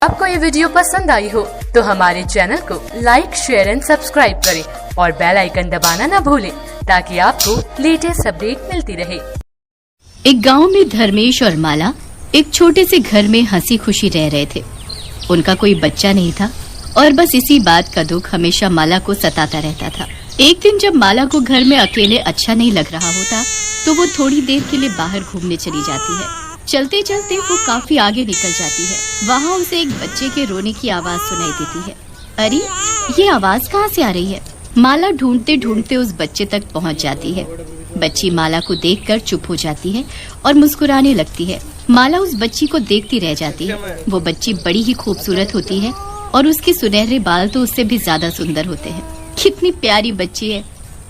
आपको ये वीडियो पसंद आई हो तो हमारे चैनल को लाइक, शेयर एंड सब्सक्राइब करें और बेल आइकन दबाना न भूलें ताकि आपको लेटेस्ट अपडेट मिलती रहे। एक गांव में धर्मेश और माला एक छोटे से घर में हंसी खुशी रह रहे थे। उनका कोई बच्चा नहीं था और बस इसी बात का दुख हमेशा माला को सताता रहता था। एक दिन जब माला को घर में अकेले अच्छा नहीं लग रहा होता तो वो थोड़ी देर के लिए बाहर घूमने चली जाती है। चलते चलते वो काफी आगे निकल जाती है। वहाँ उसे एक बच्चे के रोने की आवाज सुनाई देती है। अरे, ये आवाज कहाँ से आ रही है? माला ढूंढते ढूंढते उस बच्चे तक पहुँच जाती है। बच्ची माला को देखकर चुप हो जाती है और मुस्कुराने लगती है। माला उस बच्ची को देखती रह जाती है। वो बच्ची बड़ी ही खूबसूरत होती है और उसके सुनहरे बाल तो उससे भी ज्यादा सुंदर होते हैं। कितनी प्यारी बच्ची है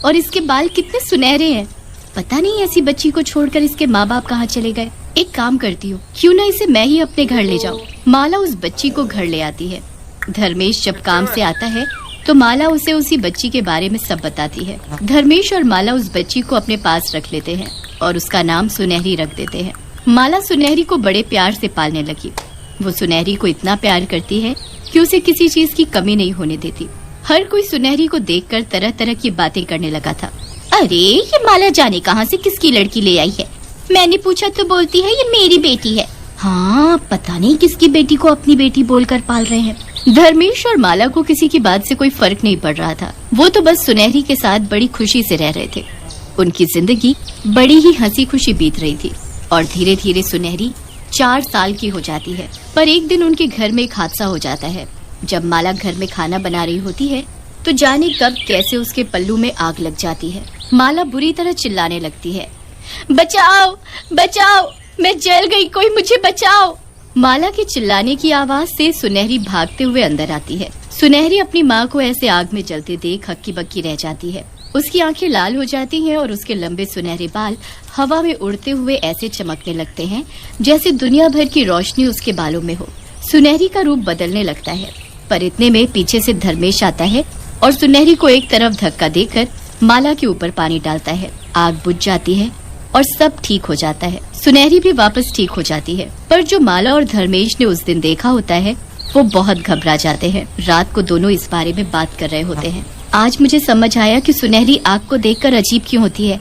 और इसके बाल कितने सुनहरे हैं। पता नहीं ऐसी बच्ची को छोड़कर इसके माँ बाप कहाँ चले गए। एक काम करती हूँ, क्यों ना इसे मैं ही अपने घर ले जाऊँ। माला उस बच्ची को घर ले आती है। धर्मेश जब काम से आता है तो माला उसे उसी बच्ची के बारे में सब बताती है। धर्मेश और माला उस बच्ची को अपने पास रख लेते हैं और उसका नाम सुनहरी रख देते हैं। माला सुनहरी को बड़े प्यार से पालने लगी। वो सुनहरी को इतना प्यार करती है कि उसे किसी चीज की कमी नहीं होने देती। हर कोई सुनहरी को देखकर तरह तरह की बातें करने लगा था। अरे, ये माला जाने कहाँ से किसकी लड़की ले आई है। मैंने पूछा तो बोलती है ये मेरी बेटी है। हाँ, पता नहीं किसकी बेटी को अपनी बेटी बोलकर पाल रहे हैं। धर्मेश और माला को किसी की बात से कोई फर्क नहीं पड़ रहा था। वो तो बस सुनहरी के साथ बड़ी खुशी से रह रहे थे। उनकी जिंदगी बड़ी ही हंसी खुशी बीत रही थी और धीरे धीरे सुनहरी 4 साल की हो जाती है। पर एक दिन उनके घर में एक हादसा हो जाता है। जब माला घर में खाना बना रही होती है तो जाने कब कैसे उसके पल्लू में आग लग जाती है। माला बुरी तरह चिल्लाने लगती है, बचाओ बचाओ, मैं जल गई, कोई मुझे बचाओ। माला के चिल्लाने की आवाज से सुनहरी भागते हुए अंदर आती है। सुनहरी अपनी माँ को ऐसे आग में जलते देख हक्की बक्की रह जाती है। उसकी आंखें लाल हो जाती हैं और उसके लंबे सुनहरे बाल हवा में उड़ते हुए ऐसे चमकने लगते हैं जैसे दुनिया भर की रोशनी उसके बालों में हो। सुनहरी का रूप बदलने लगता है, पर इतने में पीछे से धर्मेश आता है और सुनहरी को एक तरफ धक्का देकर माला के ऊपर पानी डालता है। आग बुझ जाती है और सब ठीक हो जाता है। सुनहरी भी वापस ठीक हो जाती है। पर जो माला और धर्मेश ने उस दिन देखा होता है वो बहुत घबरा जाते हैं। रात को दोनों इस बारे में बात कर रहे होते हैं। आज मुझे समझ आया कि सुनहरी आग को देखकर अजीब क्यों होती है।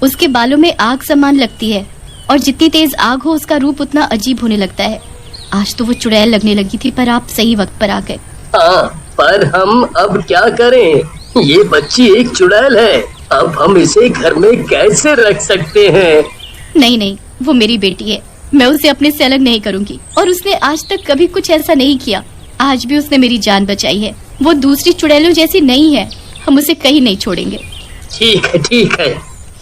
उसके बालों में आग समान लगती है और जितनी तेज आग हो उसका रूप उतना अजीब होने लगता है। आज तो वो चुड़ैल लगने लगी थी, पर आप सही वक्त पर आ गए। हाँ, पर हम अब क्या करें? ये बच्ची एक चुड़ैल है। अब हम इसे घर में कैसे रख सकते हैं? नहीं नहीं, वो मेरी बेटी है। मैं उसे अपने से अलग नहीं करूंगी और उसने आज तक कभी कुछ ऐसा नहीं किया। आज भी उसने मेरी जान बचाई है। वो दूसरी चुड़ैलों जैसी नहीं है। हम उसे कहीं नहीं छोड़ेंगे। ठीक है,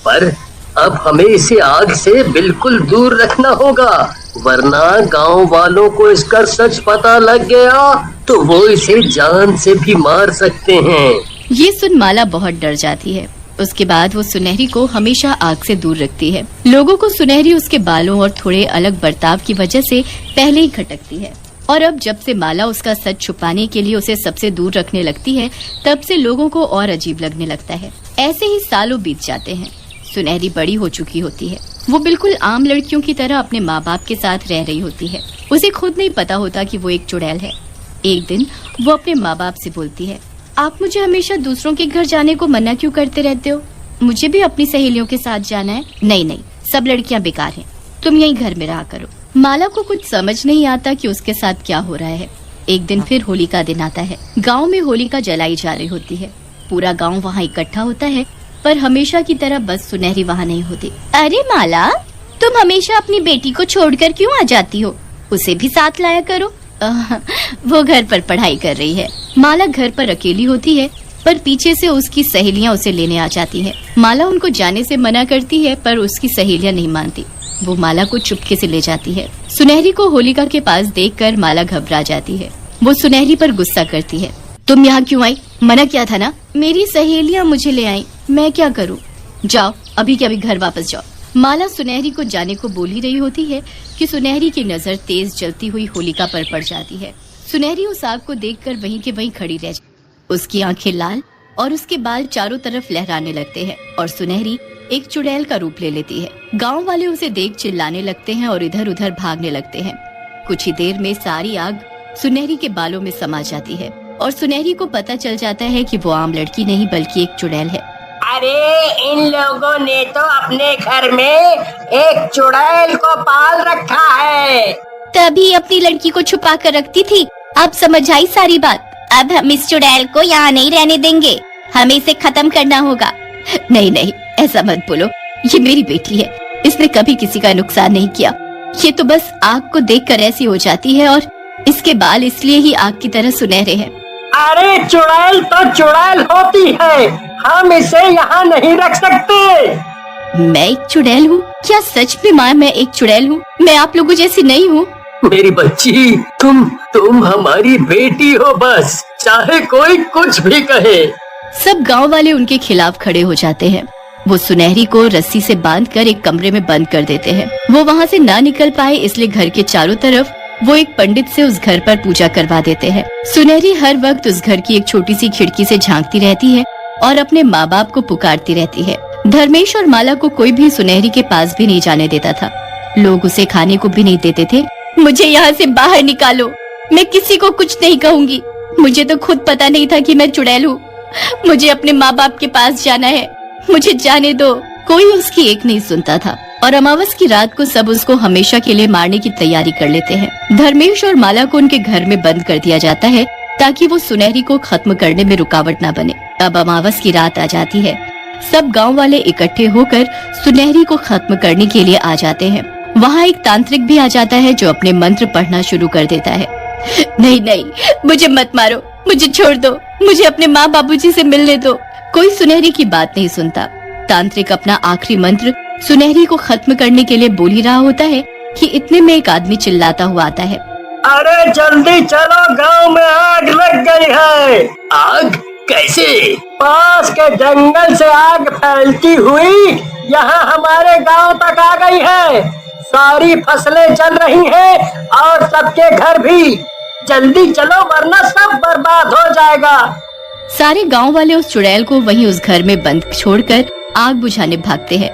पर अब हमें इसे आग से बिल्कुल दूर रखना होगा, वरना गांव वालों को इसका सच पता लग गया तो वो इसे जान से भी मार सकते हैं। ये सुन माला बहुत डर जाती है। उसके बाद वो सुनहरी को हमेशा आग से दूर रखती है। लोगों को सुनहरी उसके बालों और थोड़े अलग बर्ताव की वजह से पहले ही खटकती है और अब जब से माला उसका सच छुपाने के लिए उसे सबसे दूर रखने लगती है तब से लोगों को और अजीब लगने लगता है। ऐसे ही सालों बीत जाते हैं। सुनहरी बड़ी हो चुकी होती है। वो बिल्कुल आम लड़कियों की तरह अपने माँ बाप के साथ रह रही होती है। उसे खुद नहीं पता होता कि वो एक चुड़ैल है। एक दिन वो अपने माँ बाप से बोलती है, आप मुझे हमेशा दूसरों के घर जाने को मना क्यों करते रहते हो? मुझे भी अपनी सहेलियों के साथ जाना है। नहीं, सब लड़कियां बेकार हैं। तुम यहीं घर में रहा करो। माला को कुछ समझ नहीं आता कि उसके साथ क्या हो रहा है। एक दिन फिर होली का दिन आता है। गांव में होलिका जलाई जा रही होती है। पूरा गांव वहाँ इकट्ठा होता है, पर हमेशा की तरह बस सुनहरी वहाँ नहीं होती। अरे माला, तुम हमेशा अपनी बेटी को छोड़कर क्यों आ जाती हो? उसे भी साथ लाया करो। वो घर पर पढ़ाई कर रही है। माला घर पर अकेली होती है, पर पीछे से उसकी सहेलियां उसे लेने आ जाती हैं। माला उनको जाने से मना करती है, पर उसकी सहेलियां नहीं मानती। वो माला को चुपके से ले जाती है। सुनहरी को होलिका के पास देखकर माला घबरा जाती है। वो सुनहरी पर गुस्सा करती है, तुम यहाँ क्यों आई? मना किया था ना। मेरी सहेलियां मुझे ले आई, मैं क्या करूँ? जाओ, अभी के अभी घर वापस जाओ। माला सुनहरी को जाने को बोल ही रही होती है कि सुनहरी की नजर तेज जलती हुई होलिका पर पड़ जाती है। सुनहरी उस आग को देखकर वहीं के वहीं खड़ी रह जाती। उसकी आंखें लाल और उसके बाल चारों तरफ लहराने लगते हैं और सुनहरी एक चुड़ैल का रूप ले लेती है। गांव वाले उसे देख चिल्लाने लगते हैं और इधर उधर भागने लगते हैं। कुछ ही देर में सारी आग सुनहरी के बालों में समा जाती है और सुनहरी को पता चल जाता है कि वो आम लड़की नहीं बल्कि एक चुड़ैल है। अरे इन लोगों ने तो अपने घर में एक चुड़ैल को पाल रखा है। तभी अपनी लड़की को छुपा कर रखती थी। अब समझ आई सारी बात। अब हम इस चुड़ैल को यहाँ नहीं रहने देंगे, हमें इसे खत्म करना होगा। नहीं नहीं, ऐसा मत बोलो, ये मेरी बेटी है, इसने कभी किसी का नुकसान नहीं किया। ये तो बस आग को देखकर ऐसी हो जाती है और इसके बाल इसलिए ही आग की तरह सुनहरे हैं। अरे चुड़ैल तो चुड़ैल होती है, हम इसे यहाँ नहीं रख सकते। मैं एक चुड़ैल हूँ? क्या सच में माँ मैं एक चुड़ैल हूँ? मैं आप लोगों जैसी नहीं हूँ। मेरी बच्ची, तुम हमारी बेटी हो बस, चाहे कोई कुछ भी कहे। सब गांव वाले उनके खिलाफ खड़े हो जाते हैं। वो सुनहरी को रस्सी से बांधकर एक कमरे में बंद कर देते हैं। वो वहाँ से ना निकल पाए इसलिए घर के चारों तरफ वो एक पंडित से उस घर पर पूजा करवा देते हैं। सुनहरी हर वक्त उस घर की एक छोटी सी खिड़की से झांकती रहती है और अपने माँ बाप को पुकारती रहती है। धर्मेश और माला को कोई भी सुनहरी के पास भी नहीं जाने देता था। लोग उसे खाने को भी नहीं देते थे। मुझे यहाँ से बाहर निकालो, मैं किसी को कुछ नहीं कहूँगी। मुझे तो खुद पता नहीं था कि मैं चुड़ैल हूँ। मुझे अपने माँ बाप के पास जाना है, मुझे जाने दो। कोई उसकी एक नहीं सुनता था और अमावस की रात को सब उसको हमेशा के लिए मारने की तैयारी कर लेते हैं। धर्मेश और माला को उनके घर में बंद कर दिया जाता है ताकि वो सुनहरी को खत्म करने में रुकावट न बने। अब अमावस की रात आ जाती है। सब गांव वाले इकट्ठे होकर सुनहरी को खत्म करने के लिए आ जाते हैं। वहाँ एक तांत्रिक भी आ जाता है जो अपने मंत्र पढ़ना शुरू कर देता है। नहीं नहीं, मुझे मत मारो, मुझे छोड़ दो, मुझे अपने माँ बाबूजी से मिलने दो। कोई सुनहरी की बात नहीं सुनता। तांत्रिक अपना आखिरी मंत्र सुनहरी को खत्म करने के लिए बोल ही रहा होता है कि इतने में एक आदमी चिल्लाता हुआ आता है। अरे जल्दी चलो, गांव में आग लग गई है। आग? कैसे? पास के जंगल से आग फैलती हुई यहाँ हमारे गांव तक आ गई है। सारी फसलें जल रही हैं और सबके घर भी। जल्दी चलो वरना सब बर्बाद हो जाएगा। सारे गांव वाले उस चुड़ैल को वहीं उस घर में बंद छोड़कर आग बुझाने भागते हैं।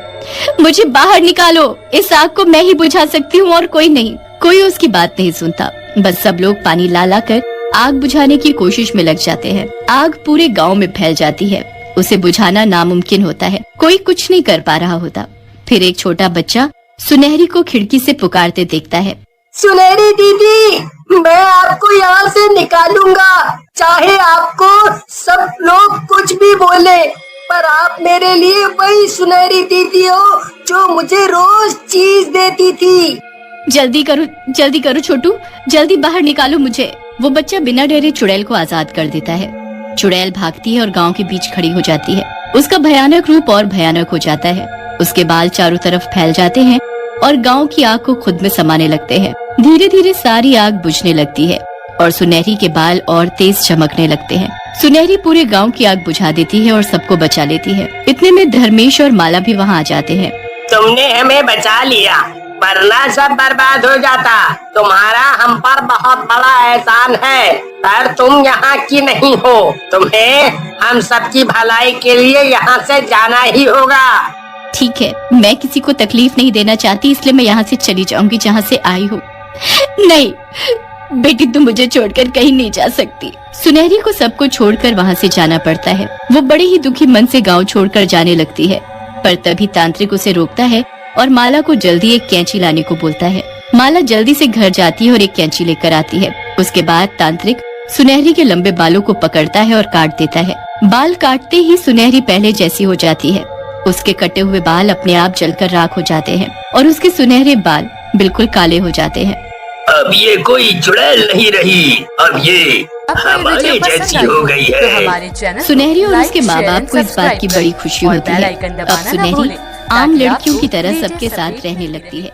मुझे बाहर निकालो, इस आग को मैं ही बुझा सकती हूँ और कोई नहीं। कोई उसकी बात नहीं सुनता। बस सब लोग पानी ला ला कर आग बुझाने की कोशिश में लग जाते हैं। आग पूरे गांव में फैल जाती है। उसे बुझाना नामुमकिन होता है। कोई कुछ नहीं कर पा रहा होता। फिर एक छोटा बच्चा सुनहरी को खिड़की से पुकारते देखता है। सुनहरी दीदी, मैं आपको यहाँ से निकालूंगा, चाहे आपको सब लोग कुछ भी बोले, पर आप मेरे लिए वही सुनहरी दीदी हो जो मुझे रोज चीज देती थी। जल्दी करो छोटू, जल्दी बाहर निकालो मुझे। वो बच्चा बिना डरे चुड़ैल को आजाद कर देता है। चुड़ैल भागती है और गांव के बीच खड़ी हो जाती है। उसका भयानक रूप और भयानक हो जाता है। उसके बाल चारों तरफ फैल जाते हैं और गांव की आग को खुद में समाने लगते हैं। धीरे धीरे सारी आग बुझने लगती है और सुनहरी के बाल और तेज चमकने लगते हैं। सुनहरी पूरे गांव की आग बुझा देती है और सबको बचा लेती है। इतने में धर्मेश और माला भी वहां आ जाते हैं। तुमने हमें बचा लिया, वरना सब बर्बाद हो जाता। तुम्हारा हम पर बहुत बड़ा एहसान है, पर तुम यहाँ की नहीं हो। तुम्हें हम सबकी भलाई के लिए यहाँ से जाना ही होगा। ठीक है, मैं किसी को तकलीफ नहीं देना चाहती, इसलिए मैं यहाँ से चली जाऊंगी जहाँ से आई हूँ। नहीं बेटी, तुम मुझे छोड़कर कहीं नहीं जा सकती। सुनहरी को सबको छोड़कर वहाँ से जाना पड़ता है। वो बड़े ही दुखी मन से गांव छोड़कर जाने लगती है, पर तभी तांत्रिक उसे रोकता है और माला को जल्दी एक कैंची लाने को बोलता है। माला जल्दी से घर जाती है और एक कैंची लेकर आती है। उसके बाद तांत्रिक सुनहरी के लंबे बालों को पकड़ता है और काट देता है। बाल काटते ही सुनहरी पहले जैसी हो जाती है। उसके कटे हुए बाल अपने आप जलकर राख हो जाते हैं और उसके सुनहरे बाल बिल्कुल काले हो जाते हैं। अब ये कोई चुड़ैल नहीं रही, अब ये हमारे जैसी हो गई है। तो हमारे चैनल सुनहरी और उसके माँ बाप को इस बात की बड़ी खुशी होती है। अब सुनहरी आम लड़कियों की तरह सबके साथ रहने लगती है।